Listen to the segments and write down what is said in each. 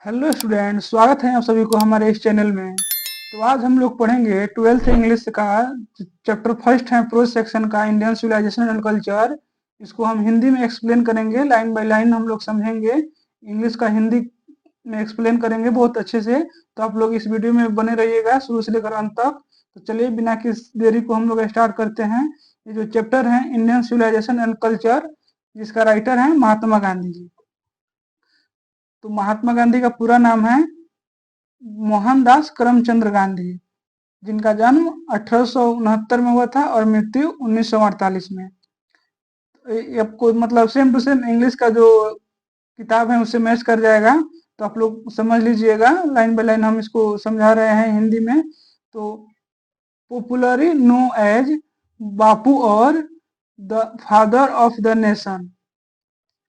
Hello student, स्वागत है आप सभी को हमारे इस चैनल में। तो आज हम लोग पढ़ेंगे 12th इंग्लिश का चैप्टर फर्स्ट है प्रोज सेक्शन का इंडियन सिविलाइजेशन एंड कल्चर। इसको हम हिंदी में एक्सप्लेन करेंगे, लाइन बाय लाइन हम लोग समझेंगे। इंग्लिश का हिंदी में एक्सप्लेन करेंगे बहुत अच्छे से। तो आप लोग इस वीडियो में बने रहिएगा शुरू से लेकर अंत तक। तो चलिए बिना किसी देरी को हम लोग स्टार्ट करते हैं। ये जो चैप्टर है इंडियन सिविलाइजेशन एंड कल्चर, जिसका राइटर है महात्मा गांधी जी। तो महात्मा गांधी का पूरा नाम है मोहनदास करमचंद गांधी, जिनका जन्म 1869 में हुआ था और मृत्यु 1948 में। आपको मतलब सेम टू सेम इंग्लिश का जो किताब है उससे मैच कर जाएगा। तो आप लोग समझ लीजिएगा, लाइन बाय लाइन हम इसको समझा रहे हैं हिंदी में। तो पॉपुलरली नो एज बापू और the father of the nation,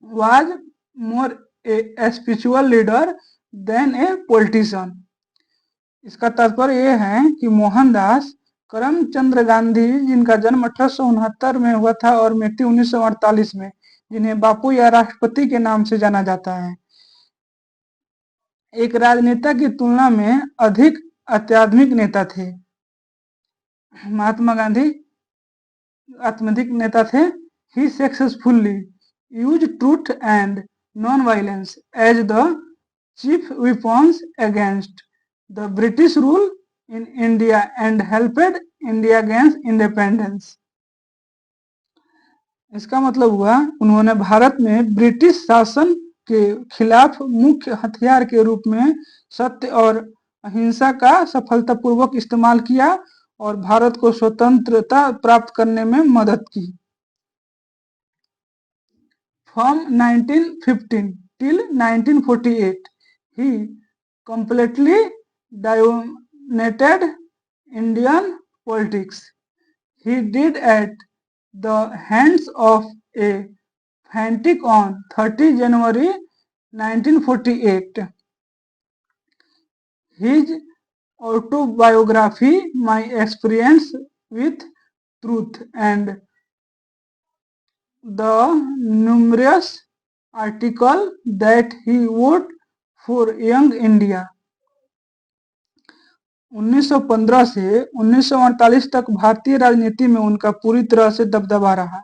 was more a spiritual leader than a politician. इसका तात्पर्य यह है कि मोहनदास करमचंद गांधी, जिनका जन्म 1869 में हुआ था और मृत्यु 1948 में, जिन्हें बापू या राष्ट्रपति के नाम से जाना जाता है, एक राजनेता की तुलना में अधिक अत्याधुनिक नेता थे। महात्मा गांधी अत्यधिक नेता थे। He successfully use truth and non violence as the chief weapons against the British rule in India and helped India against independence। इसका मतलब हुआ उन्होंने भारत में ब्रिटिश शासन के खिलाफ मुख्य हथियार के रूप में सत्य और अहिंसा का सफलतापूर्वक इस्तेमाल किया और भारत को स्वतंत्रता प्राप्त करने में मदद की। From 1915 till 1948 he completely dominated Indian politics. He died at the hands of a fanatic on 30 January 1948. His autobiography, My Experience with Truth, and the numerous articles that he wrote for Young India, 1915 से 1948 तक भारतीय राजनीति में उनका पूरी तरह से दबदबा रहा।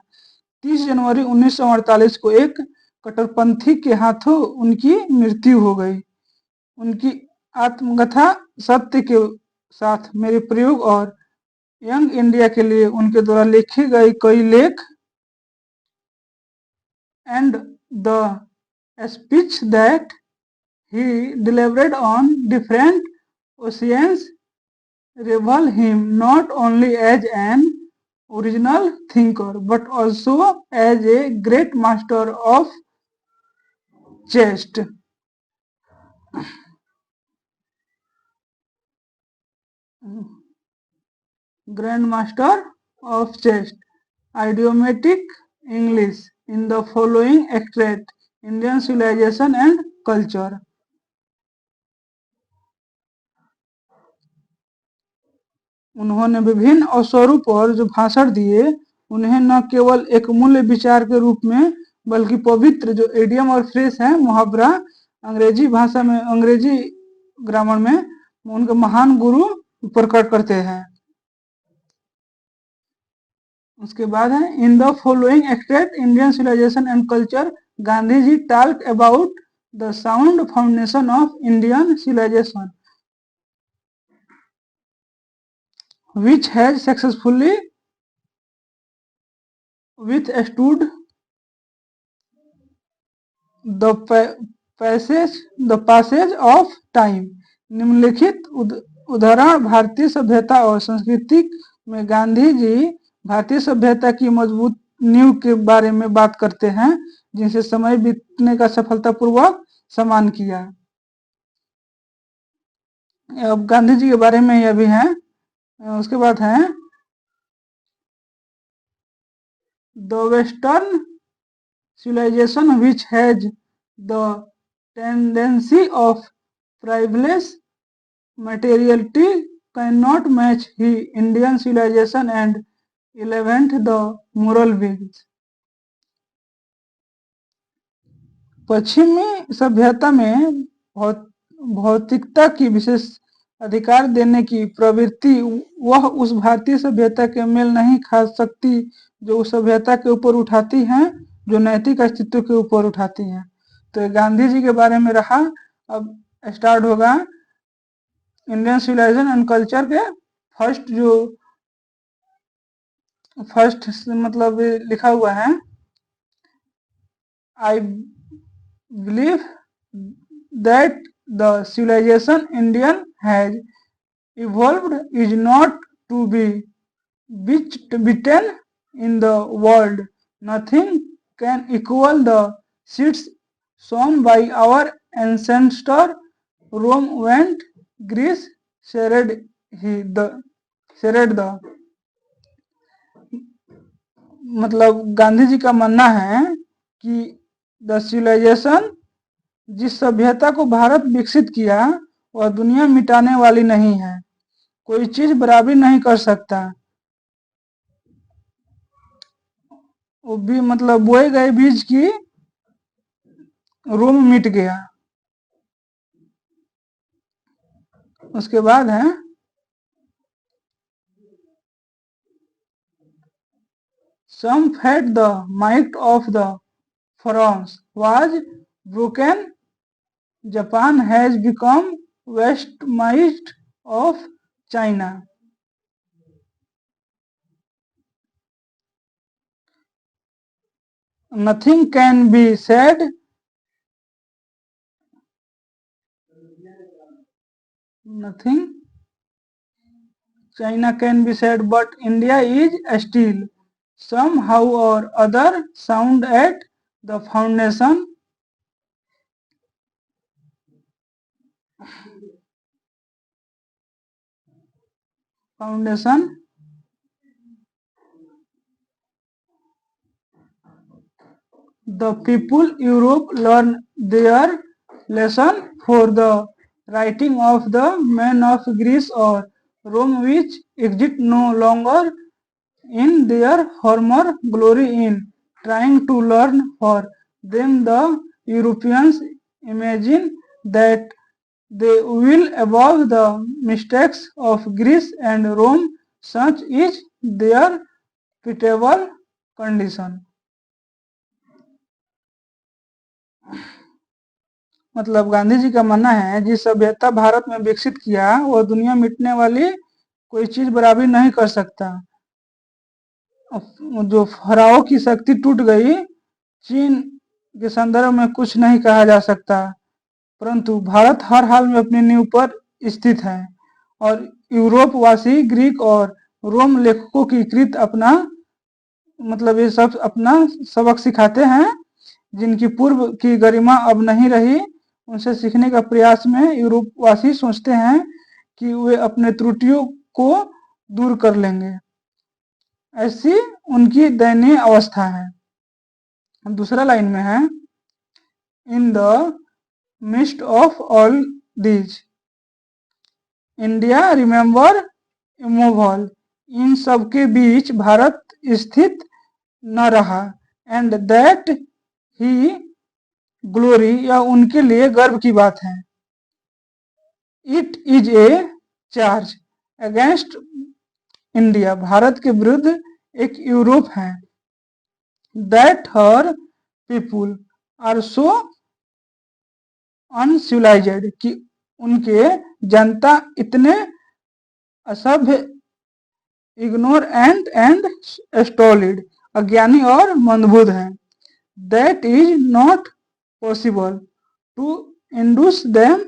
30 जनवरी 1948 को एक कट्टरपंथी के हाथों उनकी मृत्यु हो गई। उनकी आत्मकथा सत्य के साथ मेरे प्रयोग और यंग इंडिया के लिए उनके द्वारा लिखे गए कई लेख and the speech that he delivered on different oceans revel him not only as an original thinker but also as a great master of chess, grandmaster of chess, idiomatic English in the following extract, Indian civilization and culture। उन्होंने विभिन्न अवसरों पर जो भाषण दिए, उन्हें न केवल एक मूल्य विचार के रूप में बल्कि पवित्र जो इडियम और फ्रेज है, मुहावरा, अंग्रेजी भाषा में, अंग्रेजी ग्रामर में उनके महान गुरु प्रकट करते हैं। उसके बाद है in the following extract Indian civilisation and culture, Gandhi ji talk about the sound foundation of Indian civilisation which has successfully withstood the passage of time। निम्नलिखित उदाहरण भारतीय सभ्यता और संस्कृति में गांधी जी भारतीय सभ्यता की मजबूत नींव के बारे में बात करते हैं, जिनसे समय बीतने का सफलतापूर्वक सम्मान किया। अब गांधी जी के बारे में यह भी है। उसके बाद है the western civilization which has the tendency of privilege materiality cannot match the Indian civilization and elevate the moral wings। पश्चिमी सभ्यता में बहुत भौतिकता की विशेष अधिकार देने की प्रवृत्ति वह उस भारतीय सभ्यता के मेल नहीं खा सकती जो उस सभ्यता के ऊपर उठाती हैं, जो नैतिक अस्तित्व के ऊपर उठाती हैं। तो ये गांधी जी के बारे में रहा। अब स्टार्ट होगा इंडियन सिविलाइजेशन एंड कल्चर के फर्स्ट मतलब लिखा हुआ है, I believe that the civilization Indian has evolved is not to be beaten in the world. Nothing can equal the seeds sown by our ancestor. Rome went, Greece shared the मतलब गांधी जी का मानना है कि the civilisation जिस सभ्यता को भारत विकसित किया वह दुनिया मिटाने वाली नहीं है, कोई चीज बराबरी नहीं कर सकता। वो भी मतलब बोए गए बीज की रोम मिट गया। उसके बाद है some felt the might of the France was broken. Japan has become westernized of China. Nothing can be said. Nothing China can be said, but India is still somehow or other sound at the foundation. The people Europe learn their lesson for the writing of the men of Greece or Rome, which exist no longer in their former glory. In trying to learn for them, the Europeans imagine that they will above the mistakes of Greece and Rome. Such is their pitiable condition. मतलब गांधी जी का मानना है जिस सभ्यता भारत में विकसित किया वह दुनिया मिटने वाली कोई चीज बराबरी नहीं कर सकता। जो फराओ की शक्ति टूट गई, चीन के संदर्भ में कुछ नहीं कहा जा सकता, परंतु भारत हर हाल में अपनी नींव पर स्थित है और यूरोप वासी ग्रीक और रोम लेखकों की कृत अपना मतलब ये सब अपना सबक सिखाते हैं, जिनकी पूर्व की गरिमा अब नहीं रही। उनसे सीखने का प्रयास में यूरोपवासी सोचते हैं कि वे अपने त्रुटियों को दूर कर लेंगे। ऐसी उनकी दयनीय अवस्था है। दूसरा लाइन में है in the midst of all these India remember immovable. इन सबके बीच भारत स्थित न रहा एंड दैट ही ग्लोरी, या उनके लिए गर्व की बात है। It is a charge against India, Bharat के विरुद्ध एक यूरोप है। That her people are so uncivilised, कि उनके जनता इतने असभ्य, इग्नोर एंड स्टोलिड, अज्ञानी और मंदबुद्ध हैं। That is not possible to induce them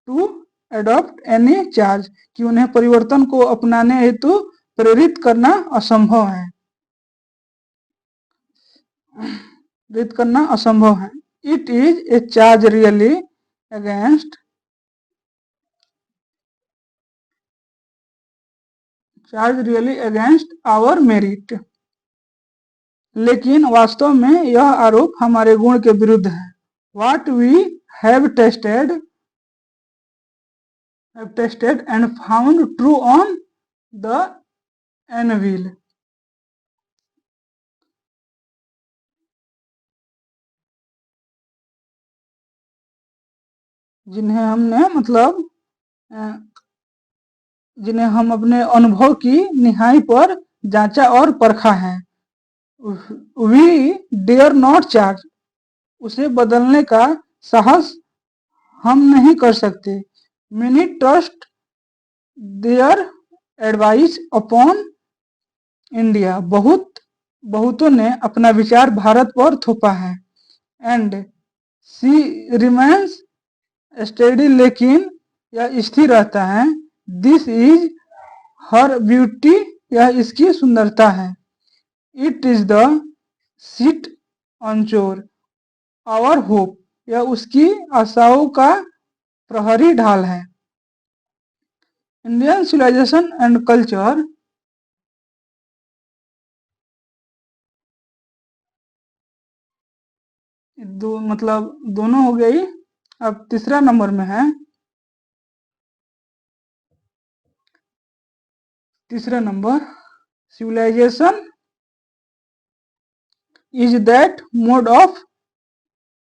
to adopt any charge, कि उन्हें परिवर्तन को अपनाने हेतु प्रेरित करना असंभव है। It is a charge really against our merit, लेकिन वास्तव में यह आरोप हमारे गुण के विरुद्ध है। What we have tested and found true on the anvil. जिन्हें हमने मतलब जिन्हें हम अपने अनुभव की निहाई पर जांचा और परखा है। वी डेयर नॉट चार्ज, उसे बदलने का साहस हम नहीं कर सकते। Many trust their advice upon India, बहुतों ने अपना विचार भारत पर थोपा है। एंड सी रिमेन्स स्टेडी, लेकिन यह स्थिर रहता है। दिस इज हर ब्यूटी, यह इसकी सुंदरता है। It is the seat on चोर आवर होप, यह उसकी आशाओं का प्रहरी ढाल है। इंडियन सिविलाइजेशन एंड कल्चर, मतलब दोनों हो गई। अब तीसरा नंबर में है, तीसरा number, civilization is that mode of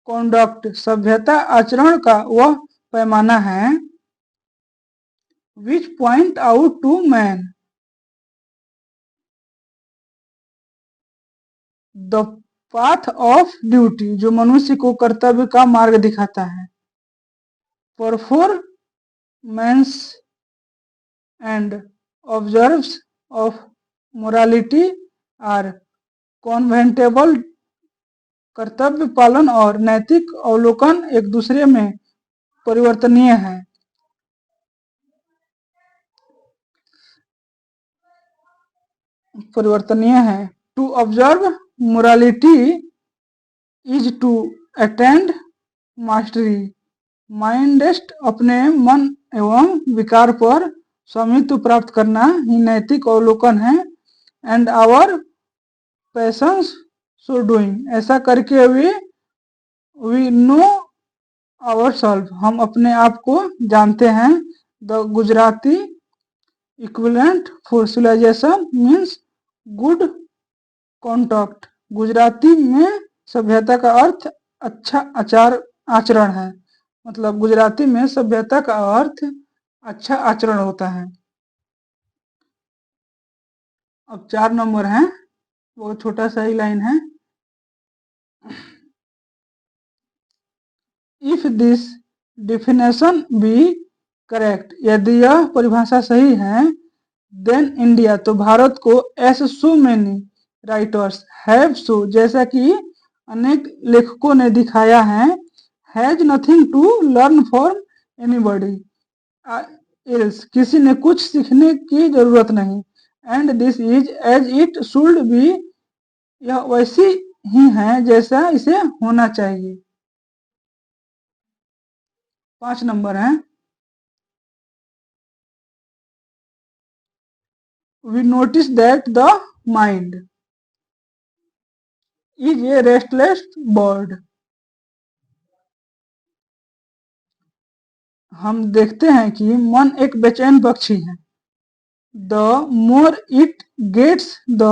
conduct, सभ्यता आचरण का वह पैमाना है। Which point out to man the path of duty, जो मनुष्य को कर्तव्य का मार्ग दिखाता है। Performance and observance of morality are convertible, कर्तव्य पालन और नैतिक अवलोकन एक दूसरे में परिवर्तनीय है। To observe morality is to attend mastery, माइंडेस्ट, अपने मन एवं विकार पर स्वामित्व प्राप्त करना ही नैतिक अवलोकन है। And our passions so doing, ऐसा करके वी नो आवरसेल्फ, हम अपने आप को जानते हैं। The Gujarati equivalent for civilisation means good conduct, Gujarati में सभ्यता का अर्थ अच्छा आचरण है। मतलब गुजराती में सभ्यता का अर्थ अच्छा आचरण होता है। अब 4 नंबर है, वो छोटा सा ही लाइन है। If this definition be correct, यदि यह परिभाषा सही है, देन इंडिया, तो भारत को as so many writers have so, जैसा कि अनेक लेखकों ने दिखाया है, has nothing to learn from anybody else, किसी ने कुछ सीखने की जरूरत नहीं। And this is as it should be, यह वैसी ही है जैसा इसे होना चाहिए। 5 नंबर है, we notice that the mind is a restless bird, हम देखते हैं कि मन एक बेचैन पक्षी है। The more it gets the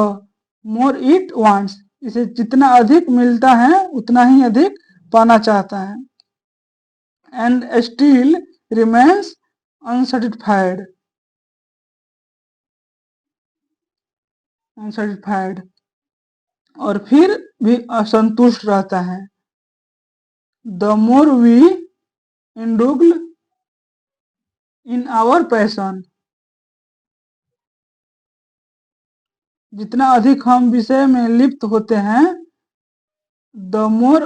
more it wants, इसे जितना अधिक मिलता है उतना ही अधिक पाना चाहता है। एंड स्टिल रिमेन्स अनसेटिस्फाइड, और फिर भी असंतुष्ट रहता है। The more we indulge in our passion, जितना अधिक हम विषय में लिप्त होते हैं, द मोर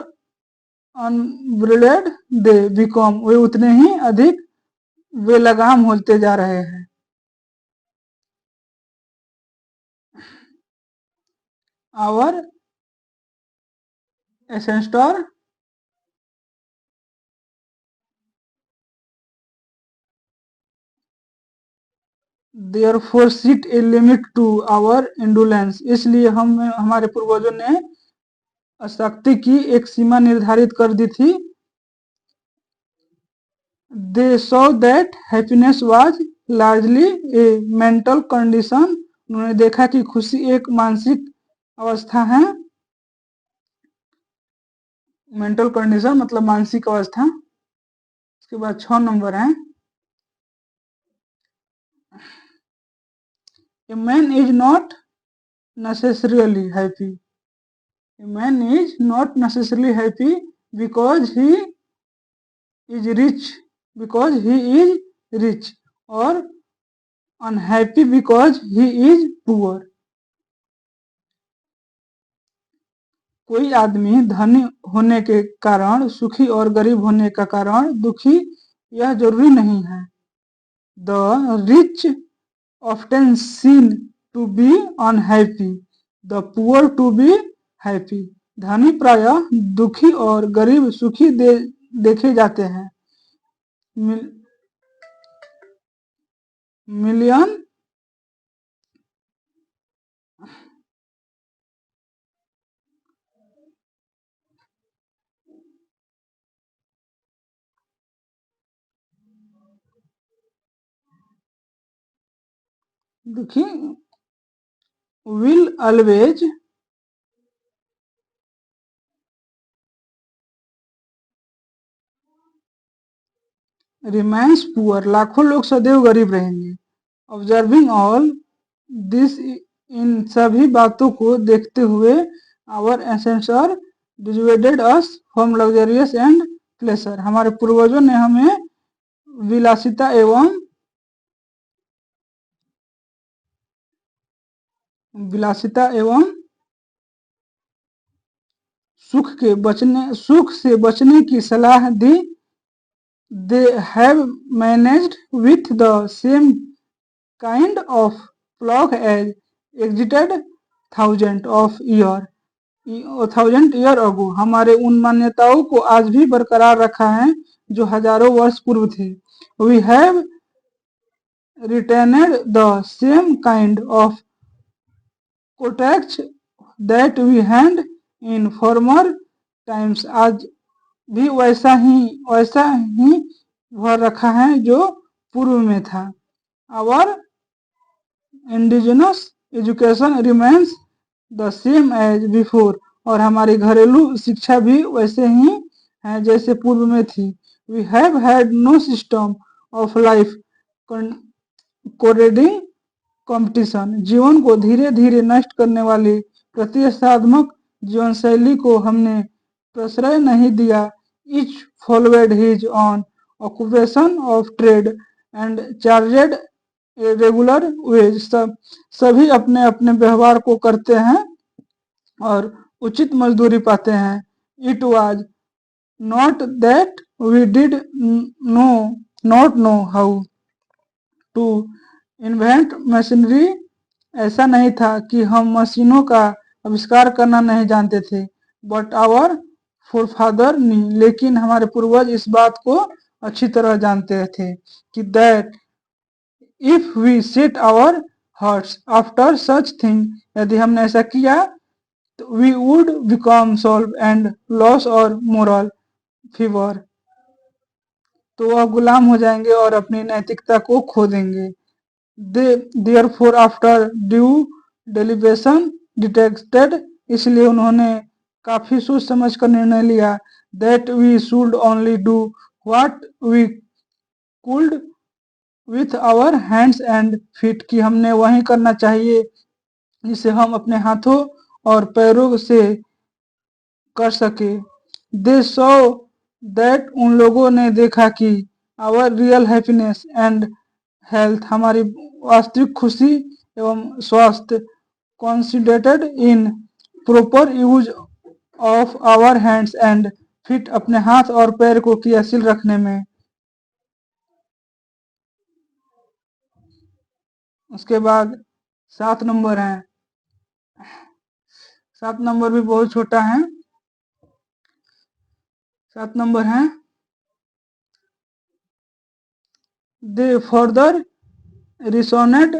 अनब्रिडेड दे बिकम, वे उतने ही अधिक बेलगाम होते जा रहे हैं। Our ancestors therefore set a limit to our indolence, इसलिए हमारे पूर्वजों ने शक्ति की एक सीमा निर्धारित कर दी थी। दे saw that happiness was largely A mental condition, उन्होंने देखा कि खुशी एक मानसिक अवस्था है। मेंटल कंडीशन मतलब मानसिक अवस्था। उसके बाद 6 नंबर है, a man is not necessarily happy. A man is not necessarily happy because he is rich, or unhappy because he is poor. कोई आदमी धनी होने के कारण सुखी और गरीब होने का कारण दुखी यह जरूरी नहीं है. The rich often seen to be unhappy, the poor to be happy. धनी प्रायः दुखी और गरीब सुखी देखे जाते हैं. मिलियन दुखी will always remains poor. लाखों लोग सदैव गरीब रहेंगे. ऑब्जर्विंग ऑल दिस, इन सभी बातों को देखते हुए, our ancestor divided us from luxurious and pleasure. हमारे पूर्वजों ने हमें विलासिता एवं सुख से बचने की सलाह दी. They have managed with the same kind of pluck as existed thousand year ago. हमारे उन मान्यताओं को आज भी बरकरार रखा है जो हजारों वर्ष पूर्व थे. We have retained the same kind of contacts that we had in former times. आज भी वैसा ही भर रखा है जो पूर्व में था. Our indigenous education remains the same as before. और हमारी घरेलू शिक्षा भी वैसे ही है जैसे पूर्व में थी. We have had no system of life corroding competition. जीवन को धीरे धीरे नष्ट करने वाली प्रतिस्पर्धात्मक जीवन शैली को हमने प्रश्रय नहीं दिया. Each followed his own occupation of trade and charged a regular wage. सभी अपने अपने व्यवहार को करते हैं और उचित मजदूरी पाते हैं. It was not that we did not know how to invent machinery. ऐसा नहीं था कि हम मशीनों का आविष्कार करना नहीं जानते थे. But our forefather knew. लेकिन हमारे पूर्वज इस बात को अच्छी तरह जानते थे कि that if we set our hearts after such thing, यदि हमने ऐसा किया तो we would become sold and lose our moral favor. तो वह गुलाम हो जाएंगे और अपनी नैतिकता को खो देंगे. Therefore after due deliberation detected, इसलिए उन्होंने काफी सोच समझ कर निर्णय लिया that we should only do what we could with our hands and feet, कि हमने वही करना चाहिए जिसे हम अपने हाथों और पैरों से कर सके. They saw that, उन लोगों ने देखा कि our real happiness and health, हमारी वास्तविक खुशी एवं स्वास्थ्य consisted in proper use of our hands and feet, अपने हाथ और पैर को क्रियाशील रखने में. उसके बाद 7 नंबर है. 7 नंबर भी बहुत छोटा है. 7 नंबर है, दे फर्दर रिसोनेट,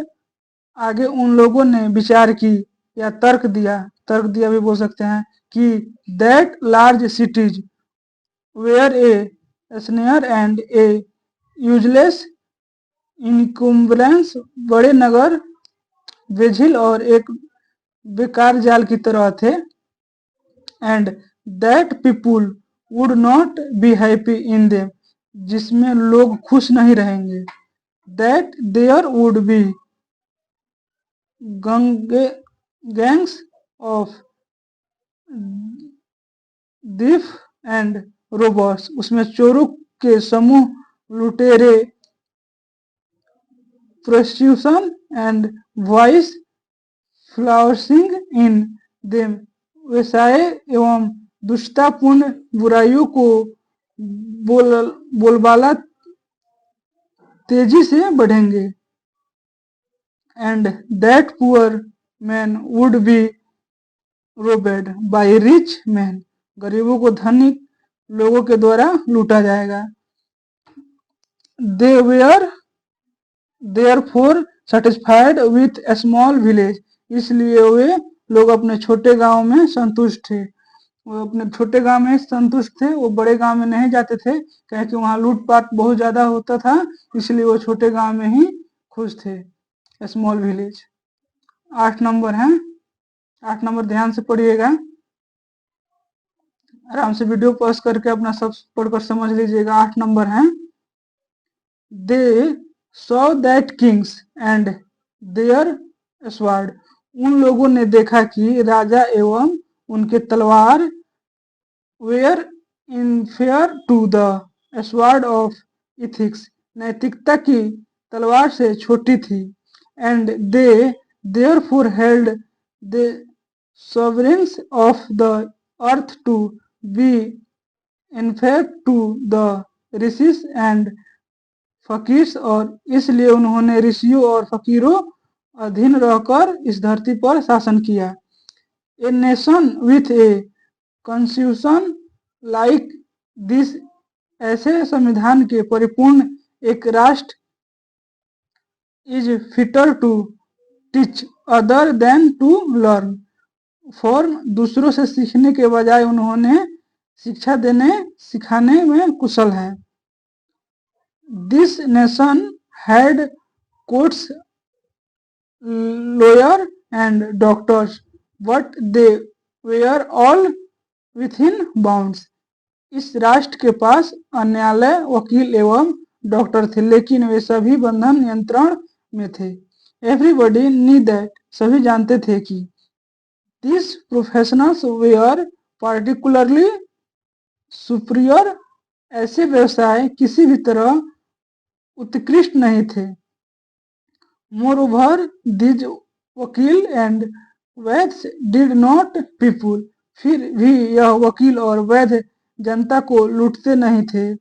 आगे उन लोगों ने विचार की या तर्क दिया भी बोल सकते हैं कि that large cities were a snare and a useless encumbrance, बड़े नगर बेझिल और एक बेकार जाल की तरह थे. And that people would not be happy in them, जिसमें लोग खुश नहीं रहेंगे। That there would be gangs of thief and robbers, उसमें चोरों के समूह, लुटेरे, prostitution and vice flowering in them, व्यवसाय एवं दुष्टतापूर्ण बुराइयों को बोलबाला तेजी से बढ़ेंगे। And that poor man would be robbed by rich man, गरीबों को धनिक लोगों के द्वारा लूटा जाएगा। They were therefore satisfied with A small village, इसलिए वे लोग अपने छोटे गांव में संतुष्ट थे। वो अपने छोटे गांव में संतुष्ट थे, वो बड़े गांव में नहीं जाते थे क्योंकि वहां लूटपाट बहुत ज्यादा होता था, इसलिए वो छोटे गांव में ही खुश थे। Small village. 8 नंबर है, 8 नंबर ध्यान से पढ़िएगा, आराम से वीडियो पॉज करके अपना सब पढ़कर समझ लीजिएगा। 8 नंबर है, they saw that kings and their sword, उन लोगों ने देखा कि राजा एवं उनके तलवार were inferior to the sword of ethics, नैतिकता की तलवार से छोटी थी। And they therefore held the sovereigns of the earth to be inferior to the rishis and fakirs, और इसलिए उन्होंने ऋषियों और फकीरों अधीन रहकर इस धरती पर शासन किया। A nation with a constitution like this, ऐसे संविधान के परिपूर्ण एक राष्ट्र is fitter to teach other than to learn, फॉर्म दूसरों से सीखने के बजाय उन्होंने शिक्षा देने सिखाने में कुशल है। This nation had courts, lawyer and doctors, but they were all within bounds, इस राष्ट्र के पास न्यायालय, वकील एवं डॉक्टर थे, लेकिन वे सभी बंधन नियंत्रण में थे। एवरीबडी नी दैट, सभी जानते थे कि this professionals were particularly superior, ऐसे व्यवसाय किसी भी तरह उत्कृष्ट नहीं थे। Moreover these vakil and vaidya did not people, फिर भी यह वकील और वैद्य जनता को लूटते नहीं थे।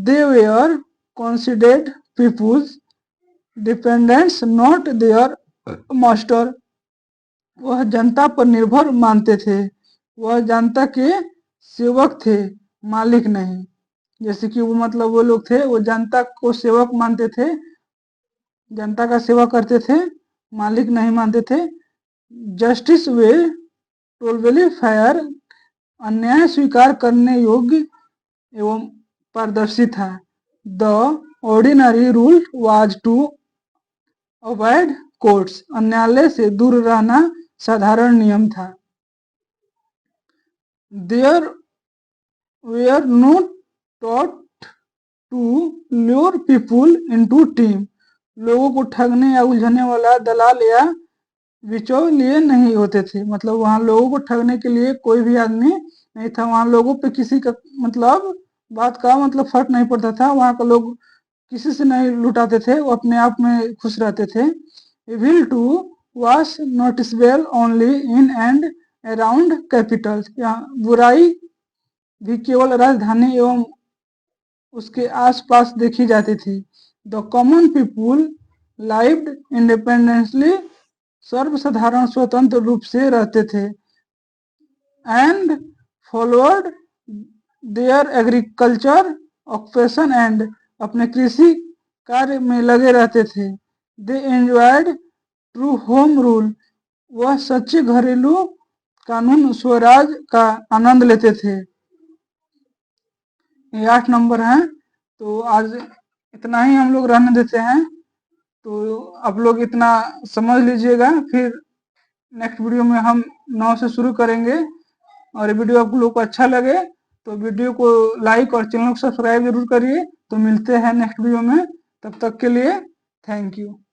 They were considered people's dependents not their master, वह जनता पर निर्भर मानते थे, वह जनता के सेवक थे, मालिक नहीं। जैसे कि वो मतलब वो लोग थे, वो जनता को सेवक मानते थे, जनता का सेवा करते थे, मालिक नहीं मानते थे। जस्टिस वे टोलवेली फायर, अन्याय स्वीकार करने योग्य एवं पारदर्शी था। The ordinary rule was to avoid courts, न्यायालय से दूर रहना साधारण नियम था। There were no touts to lure people into them, लोगों को ठगने या उलझने वाला दलाल या बिचौलिए नहीं होते थे। मतलब वहां लोगों को ठगने के लिए कोई भी आदमी नहीं था, वहां लोगों पे किसी का मतलब बात का मतलब फर्क नहीं पड़ता था, वहां का लोग किसी से नहीं लुटाते थे, वो अपने आप में खुश रहते थे। Evil too was noticeable only in and around capitals, यहाँ बुराई भी केवल राजधानी एवं उसके आसपास देखी जाती थी। The common people lived independently, सर्वसाधारण स्वतंत्र रूप से रहते थे। And followed their agriculture occupation and, अपने कृषि कार्य में लगे रहते थे। They enjoyed true home rule, वह सच्चे घरेलू कानून स्वराज का आनंद लेते थे। ये 8 नंबर है, तो आज इतना ही हम लोग रहने देते हैं। तो आप लोग इतना समझ लीजिएगा, फिर नेक्स्ट वीडियो में हम 9 से शुरू करेंगे। और वीडियो आप लोग को अच्छा लगे तो वीडियो को लाइक और चैनल को सब्सक्राइब जरूर करिए। तो मिलते हैं नेक्स्ट वीडियो में, तब तक के लिए थैंक यू।